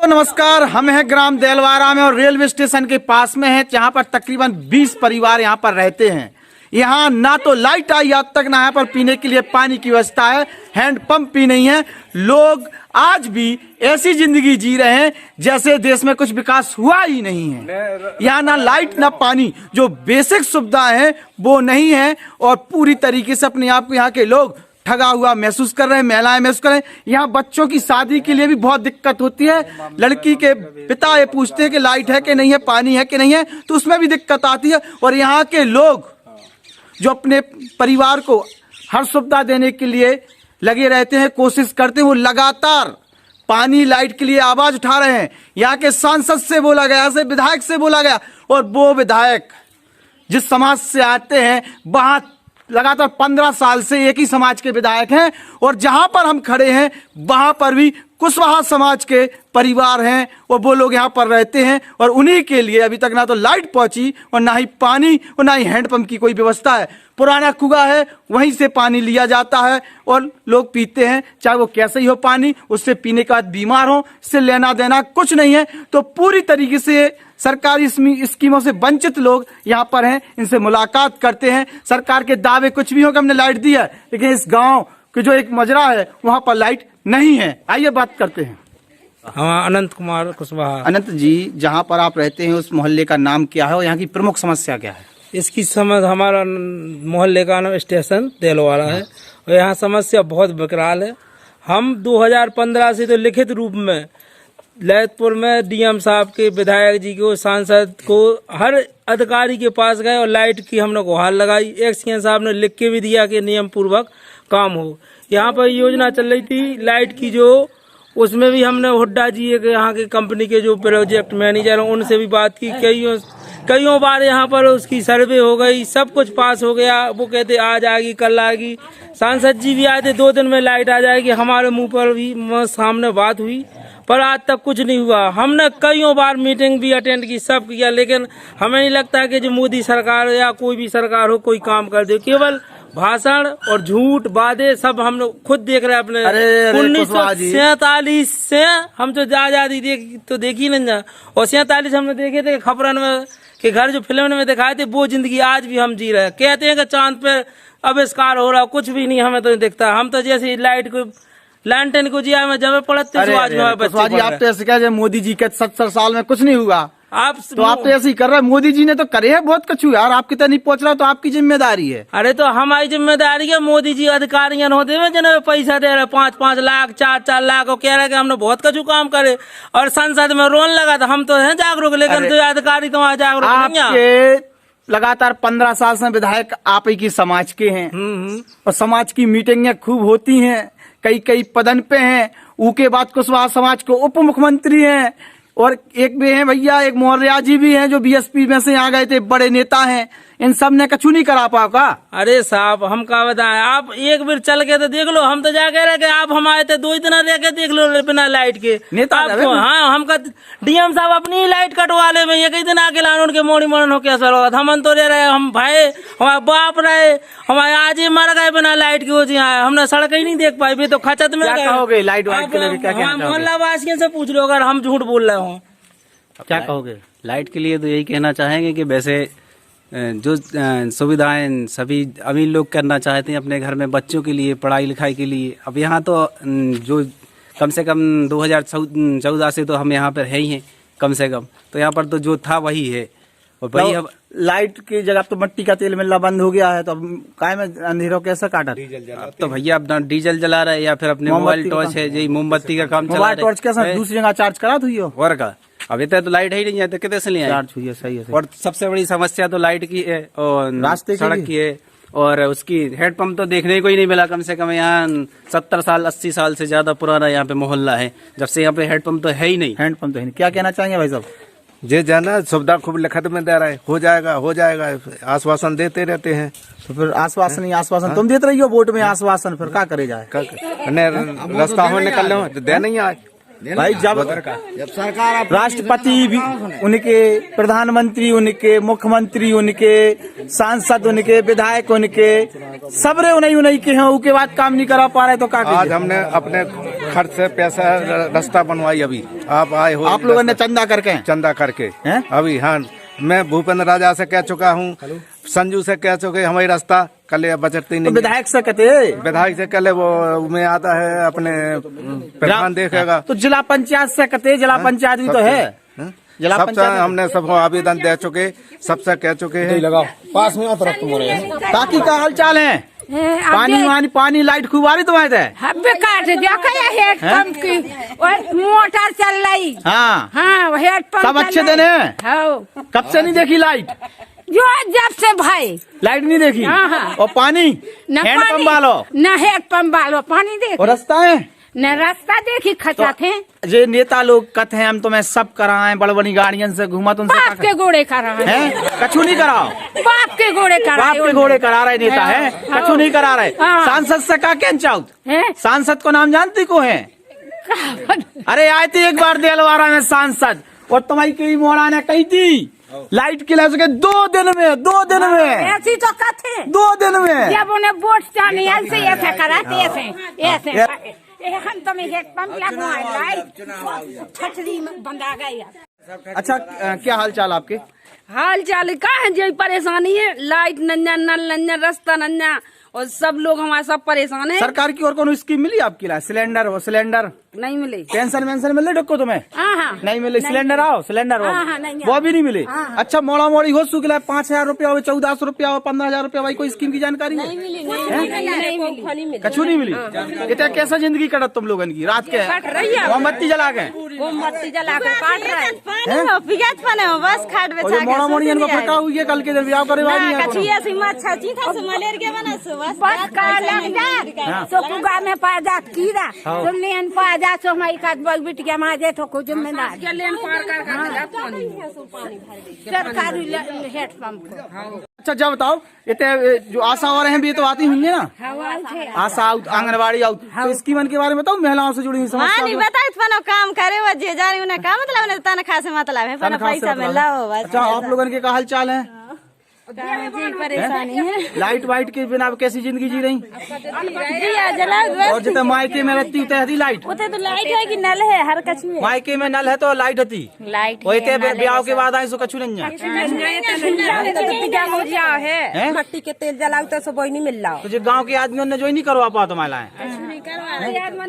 नमस्कार, हम हैं ग्राम देलवारा में और रेलवे स्टेशन के पास में है, जहाँ पर तकरीबन 20 परिवार यहाँ पर रहते हैं। यहाँ ना तो लाइट आई आज तक, ना यहाँ पर पीने के लिए पानी की व्यवस्था है, हैंडपंप भी नहीं है। लोग आज भी ऐसी जिंदगी जी रहे हैं जैसे देश में कुछ विकास हुआ ही नहीं है। यहाँ ना लाइट ना पानी, जो बेसिक सुविधाएं हैं वो नहीं है और पूरी तरीके से अपने आप को यहाँ के लोग ठगा हुआ महसूस कर रहे हैं, महिलाएं महसूस कर रहे हैं। यहाँ बच्चों की शादी के लिए भी बहुत दिक्कत होती है। लड़की के पिता ये पूछते हैं कि लाइट है कि नहीं है, पानी है कि नहीं है, तो उसमें भी दिक्कत आती है। और यहाँ के लोग जो अपने परिवार को हर सुविधा देने के लिए लगे रहते हैं, कोशिश करते हैं, वो लगातार पानी लाइट के लिए आवाज उठा रहे हैं। यहाँ के सांसद से बोला गया, से विधायक से बोला गया, और वो विधायक जिस समाज से आते हैं वहां लगातार 15 साल से एक ही समाज के विधायक हैं, और जहां पर हम खड़े हैं वहां पर भी कुशवाहा समाज के परिवार हैं और वो लोग यहाँ पर रहते हैं। और उन्हीं के लिए अभी तक ना तो लाइट पहुंची और ना ही पानी और ना ही हैंडपंप की कोई व्यवस्था है। पुराना कुआं है, वहीं से पानी लिया जाता है और लोग पीते हैं, चाहे वो कैसे ही हो पानी, उससे पीने के बाद बीमार हो, इससे लेना देना कुछ नहीं है। तो पूरी तरीके से सरकारी स्कीमों से वंचित लोग यहाँ पर हैं, इनसे मुलाकात करते हैं। सरकार के दावे कुछ भी हो कि हमने लाइट दी है, लेकिन इस गांव के जो एक मजरा है वहां पर लाइट नहीं है। आइए बात करते हैं। हाँ, अनंत कुमार कुशवाहा। अनंत जी, जहाँ पर आप रहते हैं उस मोहल्ले का नाम क्या है और यहाँ की प्रमुख समस्या क्या है? इसकी समझ, हमारा मोहल्ले का नाम स्टेशन देलवारा है और यहाँ समस्या बहुत विकराल है। हम 2015 से तो लिखित रूप में ललितपुर में डीएम साहब के, विधायक जी को, सांसद को, हर अधिकारी के पास गए और लाइट की हमने गुहार लगाई। एक सीएम साहब ने लिख के भी दिया कि नियम पूर्वक काम हो। यहाँ पर योजना चल रही थी लाइट की, जो उसमें भी हमने हुड्डा जी के, यहाँ के कंपनी के जो प्रोजेक्ट मैनेजर हैं, उनसे भी बात की। कईयों बार यहाँ पर उसकी सर्वे हो गई, सब कुछ पास हो गया। वो कहते आज आएगी, कल आएगी। सांसद जी भी आए थे, 2 दिन में लाइट आ जाएगी। हमारे मुंह पर भी सामने बात हुई, पर आज तक कुछ नहीं हुआ। हमने कईयों बार मीटिंग भी अटेंड की, सब किया, लेकिन हमें नहीं लगता कि जो मोदी सरकार या कोई भी सरकार हो कोई काम कर दे। केवल भाषण और झूठ वादे सब हम लोग खुद देख रहे हैं अपने 1947 से। हम तो आजादी देखी नहीं जा, और 47 हमने देखे थे खबरन में कि घर जो फिल्म में दिखाए थे वो जिंदगी आज भी हम जी रहे हैं। कहते हैं कि चांद पे आविष्कार हो रहा, कुछ भी नहीं हमें तो दिखता। हम तो जैसे लाइट को लैंटेन को जिया में जमे पड़ते आज आप तो ऐसे कह, मोदी जी के 70 साल में कुछ नहीं हुआ, आप तो ऐसे ही कर रहे हैं। मोदी जी ने तो करे है बहुत कुछ यार, आपकी तरह नहीं पहुंच रहा तो आपकी जिम्मेदारी है। अरे तो हमारी जिम्मेदारी है। मोदी जी अधिकारियां होते हैं जिन्हें पैसा दे रहे 5-5 लाख, 4-4 लाख, और कह रहे हैं कि हमने बहुत कुछ काम करे, और संसद में रोन लगा था। हम तो हैं जागरूक, लेकिन तो अधिकारी तो वहाँ जागरूक नहीं है। लगातार 15 साल से विधायक आप ही की समाज के हैं और समाज की मीटिंगें खूब होती हैं, कई पदन पे हैं। उसके बाद कुशवाहा समाज को उप मुख्यमंत्री हैं, और एक भी हैं भैया, एक मौर्या जी भी हैं जो बीएसपी में से यहाँ गए थे, बड़े नेता हैं। इन सब ने कछु नहीं करा पाओगा। अरे साहब, हम क्या बताएं, आप एक बार चल के तो देख लो। हम तो जाके रह गए, आप हम आए थे 2 दिन रह के देख लो बिना लाइट के नेता। हाँ, हम डीएम साहब अपनी ही लाइट कटवा ले में, ये कई दिन आके लाने उनके मोड़ी मोड़न हो कैसा होगा। हम तो रह रहे, हम भाई हमारे बाप रहे, हमारे आज ही मर गए बिना लाइट के। वो जी हमने सड़क ही नहीं देख पाई, भी तो खचत में कहोगे लाइट मोहल्ला वासियों से पूछ लो अगर हम झूठ बोल रहे हो। क्या कहोगे? लाइट के लिए तो यही कहना चाहेंगे कि वैसे जो सुविधाएं सभी अमीर लोग करना चाहते हैं अपने घर में बच्चों के लिए, पढ़ाई लिखाई के लिए। अब यहाँ तो जो कम से कम 2014 से तो हम यहाँ पर है ही हैं कम से कम, तो यहाँ पर तो जो था वही है। और वही अब लाइट की जगह तो मिट्टी का तेल मिलना बंद हो गया है, तो अब काय में अंधेरों कैसे काटा? अब तो भैया अपना डीजल जला रहे या फिर अपने मोबाइल टॉर्च है, यही मोमबत्ती का काम चला रहे। मोबाइल टॉर्च कैसा दूसरी जगह चार्ज करा हुई हो? और का अब इतना तो लाइट है ही नहीं है, तो कितने से ले चार्ज हुई है? सही है। और सबसे बड़ी समस्या तो लाइट की है और रास्ते सड़क की है, और उसकी हैंडपंप तो देखने को ही नहीं मिला। कम से कम यहाँ 70 साल 80 साल से ज्यादा पुराना यहाँ पे मोहल्ला है, जब से यहाँ पे हैंडपंप तो है ही नहीं। हैंडपंप तो है नहीं। क्या कहना चाहेंगे भाई साहब? जे जाना सुविधा खूब लिखत में दे रहा है, हो जाएगा आश्वासन देते रहते हैं। तो फिर आश्वासन ही आश्वासन तुम देते रहिए वोट में आश्वासन, फिर क्या करे जाए? रास्ता हो निकल रहे हो तो दे नहीं आज भाई। जब सरकार, राष्ट्रपति भी उनके, प्रधानमंत्री उनके, मुख्यमंत्री उनके, सांसद उनके, विधायक उनके, सबरे उन्हीं के हैं, उसके बाद काम नहीं करा पा रहे तो क्या? आज हमने अपने खर्च से पैसा रास्ता बनवाई अभी आप आए हो आप लोगों ने चंदा करके चंदा करके हैं? अभी हाँ मैं भूपेंद्र राजा से कह चुका हूँ, संजू से कह चुके हमारी रास्ता कल बचती तो नहीं। विधायक से कहते विधायक से कल वो में आता है अपने प्रधान देखेगा। तो जिला पंचायत से कहते, जिला पंचायत भी तो है, जिला सबसे पंचायत हमने सबको आवेदन दे चुके, सबसे कह चुके हैं। लगाओ पास में ताकि का हाल चाल है? पानी लाइट खूब आ रही तुम्हारे थे? हब्बे काट दिया क्या हेड पंप की और मोटर चल रही। हाँ हाँ हेड पंप सब अच्छे दिन है। हाँ कब से नहीं देखी लाइट? जो जब से भाई लाइट नहीं देखी। हाँ, हाँ। और पानी हैंड पंप वालो न हेड पंप वालो पानी देख और रास्ता है न रास्ता देखी खचा थे। जे नेता लोग कहते हैं हम तुम्हें सब कराएं, बड़ बड़ी गाड़ियन से घुमा तुमसे बाप के घोड़े करा हैं, कछु नहीं कराओ। बाप के घोड़े करा बाप के घोड़े करा रहे नेता है, हाँ। कछु नहीं करा रहे। हाँ। सांसद से का कहना चाहो? हैं? सांसद को नाम जानती को है? अरे आए थे एक बार देलवारा में सांसद, और तुम्हारी कई मोड़ा ने कही थी लाइट के लिए 2 दिन में ऐसी तो कथे 2 दिन में जब उन्हें वोट चाहने ऐसे कराते ऐसे हम तो में हेड पंप लगवा लाइट छतरी में बंधा गई। अच्छा क्या हाल चाल आपके? हाल चाल का है जो परेशानी है, लाइट नन्या नल नन्या रास्ता नन्या और सब लोग हमारे सब परेशान है। सरकार की ओर कोनो स्कीम मिली आपकी लिए? सिलेंडर वो सिलेंडर नहीं मिले। पेंशन वेंशन मिले डक्को तुम्हें? हाँ नहीं मिले। सिलेंडर आओ सिलेंडर वो भी नहीं मिले। अच्छा मोड़ा मोड़ी हो सुखला 5,000 रुपया हो, 1400 रुपया हो, 15,000 रुपया भाई कोई स्कीम की जानकारी है? कछु नहीं मिली। इतना कैसा जिंदगी कटत तुम लोगन की? रात के मोमबत्ती जला के मोमबत्ती जला कर काट रहा है। बस खाट और मोड़ा मोड़ी इनको फटा हुई है कल के दिन ब्याह करे वाली है बस का लग जा सो कुगा में पाजा कीड़ा तुम लेन पाजा सो हमारी काट बग बिटिया माजे तो को जिम्मेदार लेन पार कर सरकारी हेड पंप को। अच्छा जब बताओ इतने जो आशा और हैं भी तो आती होंगी ना? आशा आउट आंगनबाड़ी आउट, तो स्कीमन के बारे में बताओ, महिलाओं से जुड़ी हुई समस्या। नहीं बताओ काम करे वो जे जारी उन्हें का मतलब है, तनख्वाह से मतलब है, पैसा मिला हो बस। अच्छा आप लोगों के क्या हाल चाल है? जी परेशानी है। लाइट वाइट के बिना कैसी जिंदगी जी रही? दिया जला और जितने मायके में रहती उतनी लाइट? उते तो लाइट है कि नल है हर कछ में। मायके में नल है तो लाइट होती, लाइट वही ब्याह के बाद आए सो कछु नहीं है। हैं? मट्टी के तेल जलाओ तो सब नहीं मिल रहा। तो जो गाँव के आदमियों ने जो ही नहीं करवा पाओ तो महिलाएं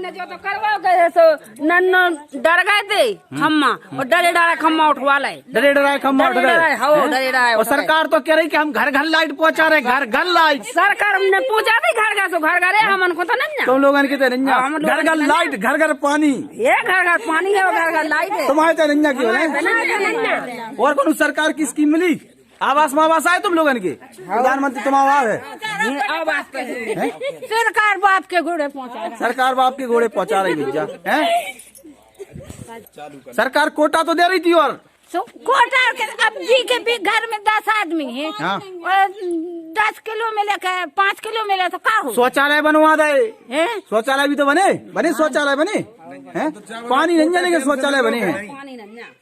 जो तो करवाओ गए तो नन्नो डर गए थे खम्मा और डरे डरा खम्मा उठवा लाए। डरे डराए खम्मा उठ गए। डरे डराए और सरकार तो कह रही कि हम घर घर लाइट पहुंचा रहे, घर घर लाइट। सरकार हमने पूछा थी घर घर सो घर घर है हमन को तो नहीं तुम लोगों ने कितने नहीं हम लोगन घर घर के लाइट, घर घर पानी, ये घर घर पानी है और घर घर लाइट है। तुम्हारे तो नहीं क्यों है? और कौन सरकार की स्कीम मिली? आवास मावास आए तुम लोगन के? प्रधानमंत्री तुम आवास है? सरकार बाप के घोड़े पहुँचा। सरकार बाप के घोड़े पहुंचा रही भैया है। सरकार कोटा तो दे रही थी और कोटा अब जी के भी घर में 10 आदमी है हाँ। और 10 किलो मिले 5 किलो मिले तो का हो? शौचालय बनवा दे। हैं? शौचालय भी तो बने शौचालय बने हैं? पानी नहीं जाने के शौचालय बने हैं।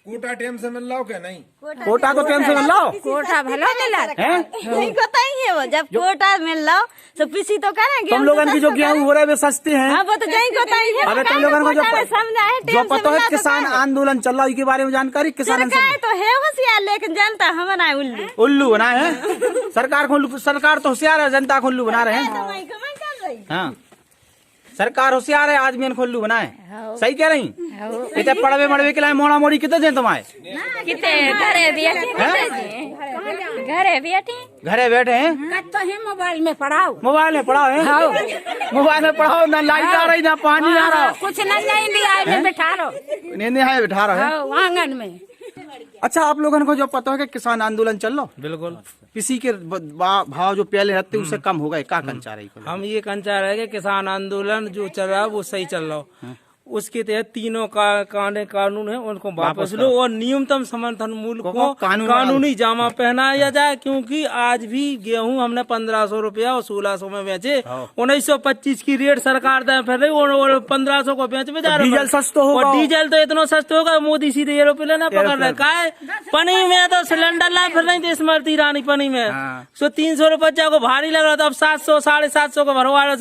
कोटा टाइम से मिल रहा हो क्या? नहीं कोटा तो टाइम से मिल रहा हो कोटा भला मिला है? नहीं पता ही है वो, जब कोटा मिल रहा तो किसी तो करेंगे। तुम लोगन की जो गेहूँ हो रहे वे सस्ते हैं। हाँ वो तो नहीं पता ही है। अरे तुम लोगन को जो पता है किसान तो आंदोलन चल रहा है के बारे में जानकारी? किसान तो है होशियार लेकिन जनता हमारा उल्लू उल्लू बनाए हैं। सरकार तो होशियार है, जनता को उल्लू बना रहे हैं। हाँ सरकार होशियार है, आदमी को उल्लू बनाए। सही कह रही? इतने पड़वे मड़वे के लिए मोड़ा मोड़ी कितने दें तुम्हारे? घरे बैठे हैं तो है मोबाइल में पढ़ाओ। मोबाइल में पढ़ाओ है? मोबाइल में पढ़ाओ, ना लाइट आ रही ना पानी आ रहा। कुछ नहीं दिया में बैठा रहो, नींद है बैठा रहा है आंगन में। अच्छा आप लोगों को जो पता है कि किसान आंदोलन चल रहा? बिल्कुल। किसी के भाव जो पहले रहते उससे कम हो गए, क्या कंचा रही? हम ये कंचा रहे कि किसान आंदोलन जो चल रहा है वो सही चल रहा हो, उसके तहत तीनों कानून है उनको वापस लो और न्यूनतम समर्थन मूल्य को कानूनी जामा पहनाया जाए, क्योंकि आज भी गेहूं हमने 1500 रुपया और 1600 में बेचे। 1925 की रेट सरकार दे फिर रही और 1500 को बेच जा रहे। डीजल सस्ता होगा, और डीजल तो इतना सस्ता होगा, मोदी सीधे एरोप्लेन पकड़ रहे का पनी में तो सिलेंडर ला फिर रही थी स्मृति ईरानी पनी में। सो 300 रुपया को भारी लग रहा था, अब 700 750 को भरवा रहे,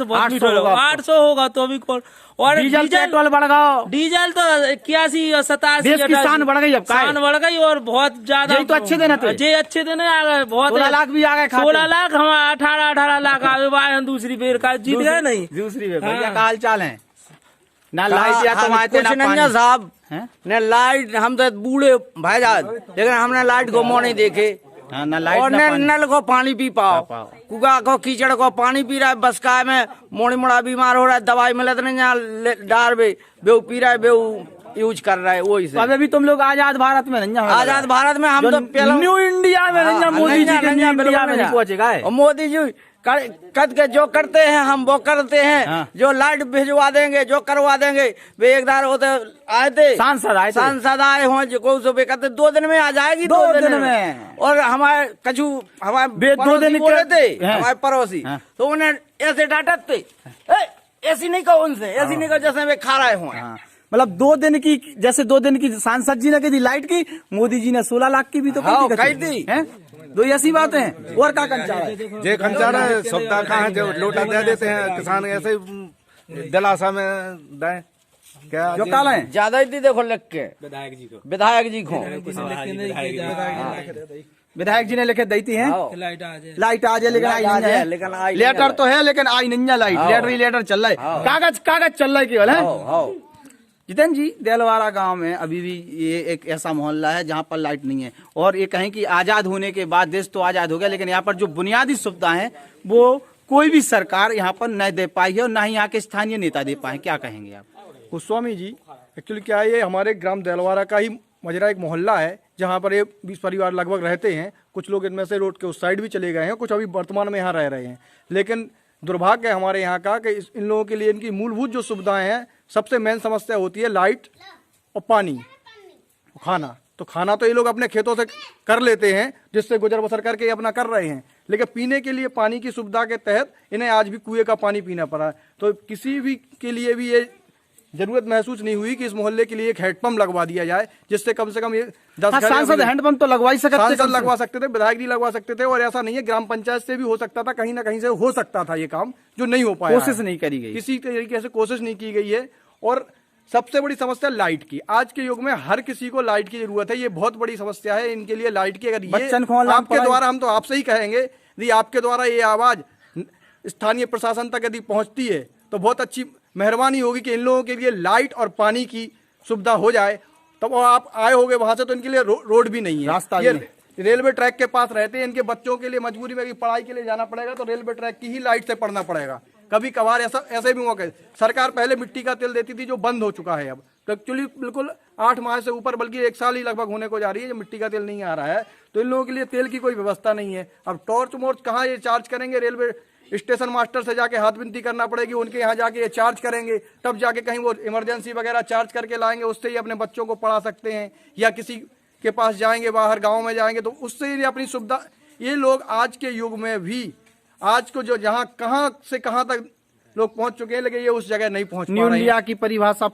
800 होगा तो भी और डीजल पेट्रोल बढ़ गया, डीजल तो 81 और 87 देश की शान बढ़ गई, अब का है? शान बढ़ गई और बहुत ज्यादा। यही तो अच्छे दिन थे, ये अच्छे दिन आ गए, बहुत 16 लाख भी आ गए खाते। 16 लाख, हम 18 लाख आ गए, हम दूसरी बेर का जीत गए नहीं। दूसरी बेर भैया का हाल चाल है ना, लाइट या तो आते ना नंजा पानी साहब हैं? ने लाइट, हम तो बूढ़े भाईजान, लेकिन हमने लाइट को मुंह नहीं देखे हाँ, ना लाइट और ना ने पानी। नल को पानी पी पाओ, कुआ को कीचड़ को पानी पी रहा है, बस का में मोड़ी मोड़ा बीमार हो रहा है, दवाई मिलत नहीं, यहाँ डार बेऊ पी रहा है, बेऊ यूज कर रहा है, वही से। अभी भी तुम लोग आजाद भारत में नहीं, आजाद भारत में हम तो न्यू इंडिया में नहीं, मोदी जी के न्यू इंडिया में नहीं पहुंचेगा है। और मोदी जी कद के जो करते हैं हम वो करते हैं। हाँ। जो लाइट भिजवा देंगे, जो करवा देंगे, वे एक बार होते आए थे, सांसद आए हों जो को सो कहते 2 दिन में आ जाएगी, 2 दिन में। और हमारे कछु हमारे 2 दिन बोले थे, हाँ। हमारे पड़ोसी, तो उन्हें ऐसे डांटते थे, ऐसी नहीं कहो उनसे, ऐसी नहीं कहो जैसे वे खा रहे हों। मतलब 2 दिन की, जैसे 2 दिन की सांसद जी ने कही थी लाइट की, मोदी जी ने 16 लाख की भी तो कही थी। दो ऐसी बातें हैं। और का कंचार है, जे खंचार है सुविधा कहाँ, जो लोटा दे देते हैं किसान, ऐसे ही दिलासा में दें क्या जो काला है ज्यादा ही देखो लिख के विधायक जी को विधायक जी ने लिखे देती है, लाइट आ जाए, लाइट आ जाए, लेकिन आई नहीं है, लेकिन आई लेटर तो है लेकिन आई नहीं है लाइट, लेटर चल रहा है, कागज चल रहा है केवल है। जितेंद्र जी, देलवारा गांव में अभी भी ये एक ऐसा मोहल्ला है जहां पर लाइट नहीं है, और ये कहें कि आजाद होने के बाद देश तो आजाद हो गया, लेकिन यहाँ पर जो बुनियादी सुविधा है वो कोई भी सरकार यहाँ पर न दे पाई है और न ही यहाँ के स्थानीय नेता दे पाए। क्या कहेंगे आप? गोस्वामी जी, एक्चुअली क्या है, ये हमारे ग्राम देलवारा का ही मजरा एक मोहल्ला है जहाँ पर ये 20 परिवार लगभग रहते हैं। कुछ लोग इनमें से रोड के उस साइड भी चले गए हैं, कुछ अभी वर्तमान में यहाँ रह रहे हैं। लेकिन दुर्भाग्य है हमारे यहाँ का कि इन लोगों के लिए इनकी मूलभूत जो सुविधाएं हैं, सबसे मेन समस्या होती है लाइट और पानी, खाना। तो खाना तो ये लोग अपने खेतों से कर लेते हैं, जिससे गुजर बसर करके अपना कर रहे हैं, लेकिन पीने के लिए पानी की सुविधा के तहत इन्हें आज भी कुएं का पानी पीना पड़ा है। तो किसी भी के लिए भी ये जरूरत महसूस नहीं हुई कि इस मोहल्ले के लिए एक हैंडपंप लगवा दिया जाए, जिससे कम से कम ये 10 सांसद हैंडपंप तो लगवा ही सकते, सांसद लगवा सकते थे, विधायक जी लगवा सकते थे, और ऐसा नहीं है, ग्राम पंचायत से भी हो सकता था, कहीं ना कहीं से हो सकता था ये काम, जो नहीं हो पाया। कोशिश नहीं करी गई, किसी तरीके से कोशिश नहीं की गई है। और सबसे बड़ी समस्या लाइट की, आज के युग में हर किसी को लाइट की जरूरत है, ये बहुत बड़ी समस्या है इनके लिए लाइट की। अगर ये आपके द्वारा, हम तो आपसे ही कहेंगे, यदि आपके द्वारा ये आवाज स्थानीय प्रशासन तक यदि पहुंचती है तो बहुत अच्छी मेहरबानी होगी कि इन लोगों के लिए लाइट और पानी की सुविधा हो जाए। तब आप आए होगे वहां से, तो इनके लिए रोड भी नहीं है, रास्ता ये रेलवे ट्रैक के पास रहते हैं, इनके बच्चों के लिए मजबूरी में पढ़ाई के लिए जाना पड़ेगा, तो रेलवे ट्रैक की ही लाइट से पढ़ना पड़ेगा। कभी कभार ऐसे भी मौके, सरकार पहले मिट्टी का तेल देती थी जो बंद हो चुका है अब, तो एक्चुअली बिल्कुल 8 माह से ऊपर, बल्कि 1 साल ही लगभग होने को जा रही है जो मिट्टी का तेल नहीं आ रहा है। तो इन लोगों के लिए तेल की कोई व्यवस्था नहीं है। अब टॉर्च मोर्च कहाँ ये चार्ज करेंगे, रेलवे स्टेशन मास्टर से जाके हाथ विनती करना पड़ेगी, उनके यहाँ जाके ये चार्ज करेंगे, तब जाके कहीं वो इमरजेंसी वगैरह चार्ज करके लाएंगे, उससे ही अपने बच्चों को पढ़ा सकते हैं, या किसी के पास जाएंगे, बाहर गांव में जाएंगे तो उससे ही अपनी सुविधा। ये लोग आज के युग में भी, आज को जो जहां कहां से कहां तक लोग पहुंच चुके हैं, लेकिन ये उस जगह नहीं पहुंच पा रहे हैं। न्यू इंडिया की परिभाषा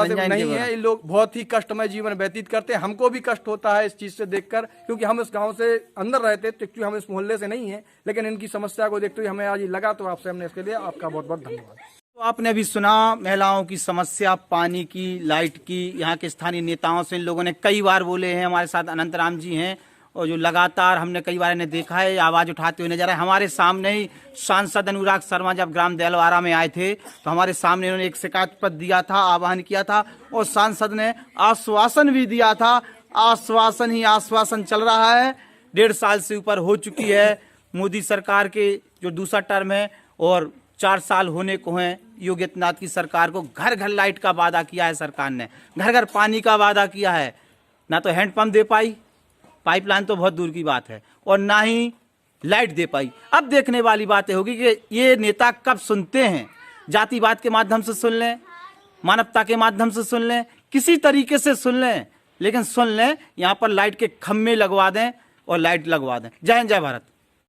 से नहीं है। ये लोग बहुत ही कष्टमय जीवन व्यतीत करते हैं। हमको भी कष्ट होता है इस चीज से देखकर, क्योंकि हम इस गांव से अंदर रहते, क्योंकि हम इस मोहल्ले से नहीं है, लेकिन इनकी समस्या को देखते हुए हमें आज ये लगा, तो आपसे हमने इसके लिए आपका बहुत बहुत धन्यवाद। तो आपने अभी सुना महिलाओं की समस्या, पानी की, लाइट की। यहाँ के स्थानीय नेताओं से इन लोगों ने कई बार बोले हैं। हमारे साथ अनंत राम जी हैं, और जो लगातार हमने कई बार इन्हें देखा है आवाज उठाते हुए नजर आए। हमारे सामने ही सांसद अनुराग शर्मा जब ग्राम देलवारा में आए थे, तो हमारे सामने उन्होंने एक शिकायत पत्र दिया था, आह्वान किया था, और सांसद ने आश्वासन भी दिया था। आश्वासन ही आश्वासन चल रहा है। 1.5 साल से ऊपर हो चुकी है मोदी सरकार के जो दूसरा टर्म है, और 4 साल होने को हैं योगी आदित्यनाथ की सरकार को। घर घर लाइट का वादा किया है सरकार ने, घर घर पानी का वादा किया है, ना तो हैंडपंप दे पाई, पाइपलाइन तो बहुत दूर की बात है, और ना ही लाइट दे पाई। अब देखने वाली बातें होगी कि ये नेता कब सुनते हैं। जातिवाद के माध्यम से सुन लें, मानवता के माध्यम से सुन लें, किसी तरीके से सुन लें, लेकिन सुन लें, यहाँ पर लाइट के खम्भे लगवा दें और लाइट लगवा दें। जय हिंद, जय भारत।